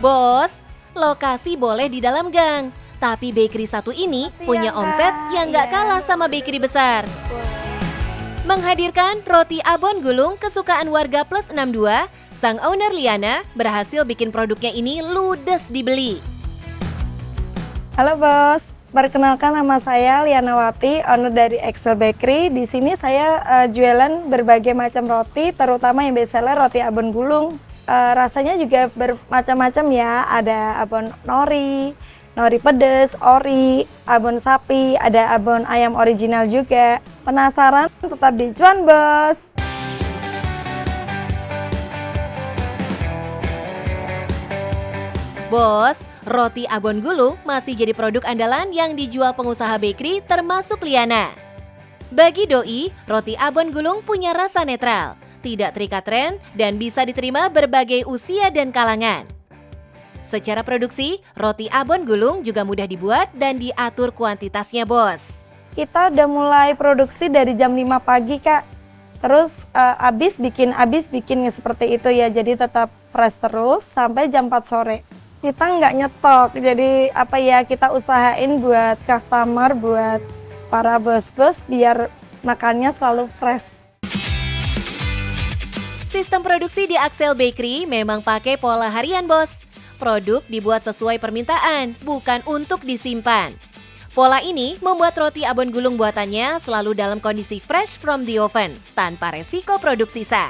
Bos, lokasi boleh di dalam gang, tapi bakery satu ini punya omset yang nggak kalah sama bakery besar. Menghadirkan roti abon gulung kesukaan warga plus 62, sang owner Liana berhasil bikin produknya ini ludes dibeli. Halo bos, perkenalkan nama saya Liana Wati, owner dari Excel Bakery. Di sini saya jualan berbagai macam roti, terutama yang bestseller roti abon gulung. Rasanya juga bermacam-macam ya, ada abon nori, nori pedes, ori, abon sapi, ada abon ayam original juga. Penasaran? Tetap di Cuan Bos! Bos, roti abon gulung masih jadi produk andalan yang dijual pengusaha bakery termasuk Liana. Bagi doi, roti abon gulung punya rasa netral, tidak terikat tren, dan bisa diterima berbagai usia dan kalangan. Secara produksi, roti abon gulung juga mudah dibuat dan diatur kuantitasnya, bos. Kita udah mulai produksi dari jam 5 pagi, Kak. Terus abis bikin seperti itu ya, jadi tetap fresh terus sampai jam 4 sore. Kita nggak nyetok, jadi kita usahain buat customer, buat para bos-bos biar makannya selalu fresh. Sistem produksi di Excel Bakery memang pakai pola harian, bos. Produk dibuat sesuai permintaan, bukan untuk disimpan. Pola ini membuat roti abon gulung buatannya selalu dalam kondisi fresh from the oven, tanpa resiko produk sisa.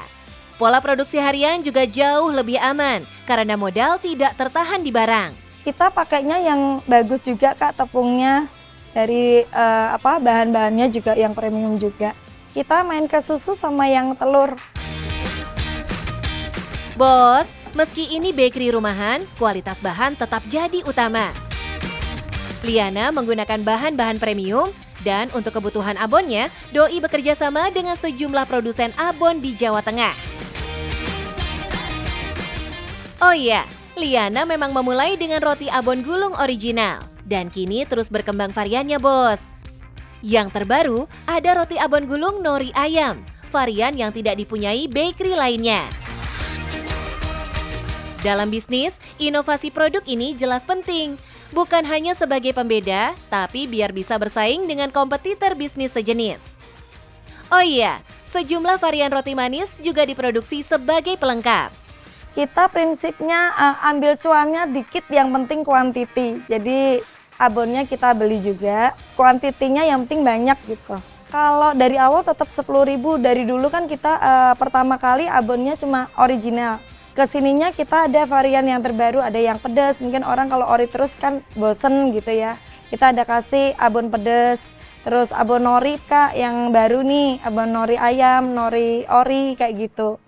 Pola produksi harian juga jauh lebih aman, karena modal tidak tertahan di barang. Kita pakainya yang bagus juga, Kak, tepungnya. Dari bahan-bahannya juga yang premium juga. Kita main ke susu sama yang telur. Bos, meski ini bakery rumahan, kualitas bahan tetap jadi utama. Liana menggunakan bahan-bahan premium, dan untuk kebutuhan abonnya, doi bekerja sama dengan sejumlah produsen abon di Jawa Tengah. Oh iya, Liana memang memulai dengan roti abon gulung original, dan kini terus berkembang variannya, bos. Yang terbaru, ada roti abon gulung nori ayam, varian yang tidak dipunyai bakery lainnya. Dalam bisnis, inovasi produk ini jelas penting, bukan hanya sebagai pembeda, tapi biar bisa bersaing dengan kompetitor bisnis sejenis. Oh iya, sejumlah varian roti manis juga diproduksi sebagai pelengkap. Kita prinsipnya ambil cuannya dikit, yang penting kuantiti. Jadi abonnya kita beli juga, kuantitinya yang penting banyak gitu. Kalau dari awal tetap 10.000, dari dulu kan kita pertama kali abonnya cuma original. Kesininya kita ada varian yang terbaru, ada yang pedas, mungkin orang kalau ori terus kan bosen gitu ya. Kita ada kasih abon pedas, terus abon nori, Kak, yang baru nih, abon nori ayam, nori ori, kayak gitu.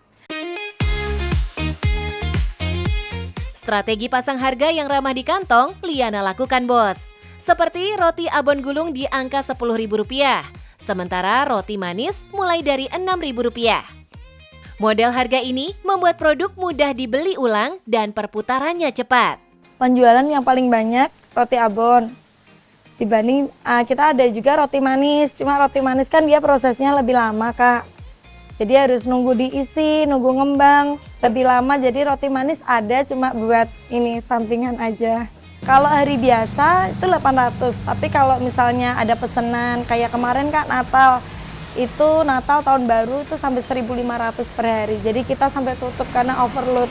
Strategi pasang harga yang ramah di kantong, Liana lakukan, bos. Seperti roti abon gulung di angka Rp10.000, sementara roti manis mulai dari Rp6.000. Model harga ini membuat produk mudah dibeli ulang dan perputarannya cepat. Penjualan yang paling banyak roti abon. Dibanding kita ada juga roti manis, cuma roti manis kan dia prosesnya lebih lama, Kak. Jadi harus nunggu diisi, nunggu ngembang, lebih lama. Jadi roti manis ada cuma buat ini sampingan aja. Kalau hari biasa itu 800, tapi kalau misalnya ada pesanan kayak kemarin, Kak, Natal, itu Natal tahun baru itu sampai 1.500 per hari. Jadi kita sampai tutup karena overload.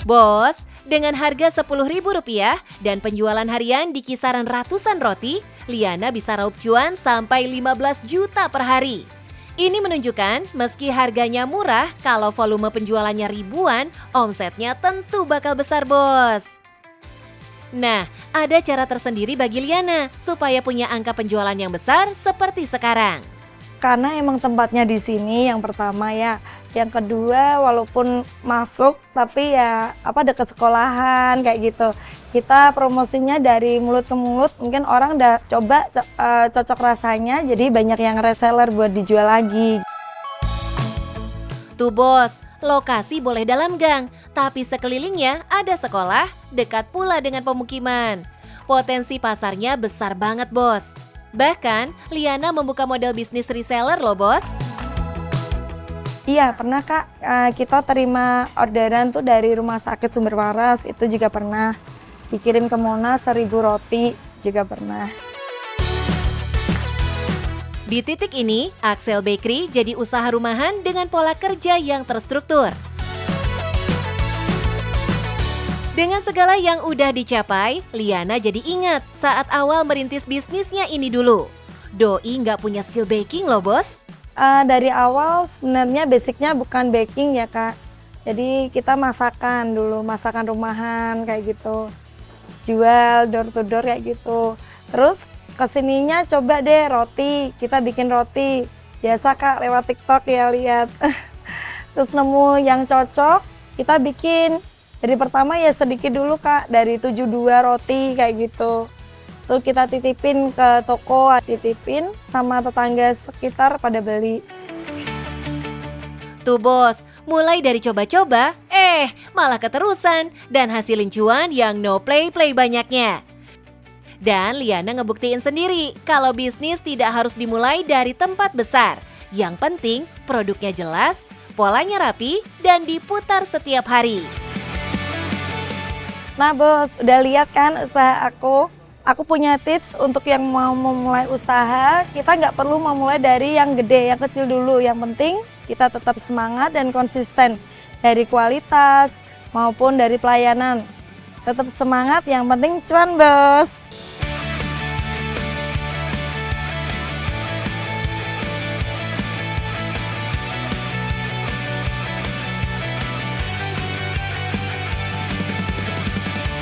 Bos, dengan harga Rp10.000 dan penjualan harian di kisaran ratusan roti, Liana bisa raup cuan sampai 15 juta per hari. Ini menunjukkan meski harganya murah, kalau volume penjualannya ribuan, omsetnya tentu bakal besar, bos. Nah, ada cara tersendiri bagi Liana supaya punya angka penjualan yang besar seperti sekarang. Karena emang tempatnya di sini yang pertama ya. Yang kedua, walaupun masuk tapi ya dekat sekolahan kayak gitu. Kita promosinya dari mulut ke mulut, mungkin orang udah coba cocok rasanya, jadi banyak yang reseller buat dijual lagi. Tuh bos, lokasi boleh dalam gang, tapi sekelilingnya ada sekolah, dekat pula dengan pemukiman. Potensi pasarnya besar banget, bos. Bahkan, Liana membuka model bisnis reseller loh, bos. Iya, pernah Kak. Kita terima orderan tuh dari Rumah Sakit Sumber Waras, itu juga pernah. Dikirim ke Monas 1.000 roti, juga pernah. Di titik ini, Axel Bakery jadi usaha rumahan dengan pola kerja yang terstruktur. Dengan segala yang udah dicapai, Liana jadi ingat saat awal merintis bisnisnya ini dulu. Doi nggak punya skill baking loh, Bos. Dari awal sebenarnya basicnya bukan baking ya Kak. Jadi kita masakan dulu, masakan rumahan kayak gitu. Jual door to door kayak gitu. Terus kesininya coba deh roti, kita bikin roti. Biasa Kak lewat TikTok ya lihat. Terus nemu yang cocok, kita bikin. Dari pertama ya sedikit dulu Kak, dari 72 roti kayak gitu. Terus kita titipin ke toko, titipin sama tetangga sekitar pada beli. Tuh bos, mulai dari coba-coba, malah keterusan dan hasilin cuan yang no play-play banyaknya. Dan Liana ngebuktiin sendiri kalau bisnis tidak harus dimulai dari tempat besar. Yang penting produknya jelas, polanya rapi, dan diputar setiap hari. Nah bos, udah lihat kan usaha aku? Aku punya tips untuk yang mau memulai usaha, kita nggak perlu memulai dari yang gede, yang kecil dulu. Yang penting kita tetap semangat dan konsisten dari kualitas maupun dari pelayanan. Tetap semangat, yang penting cuan bos.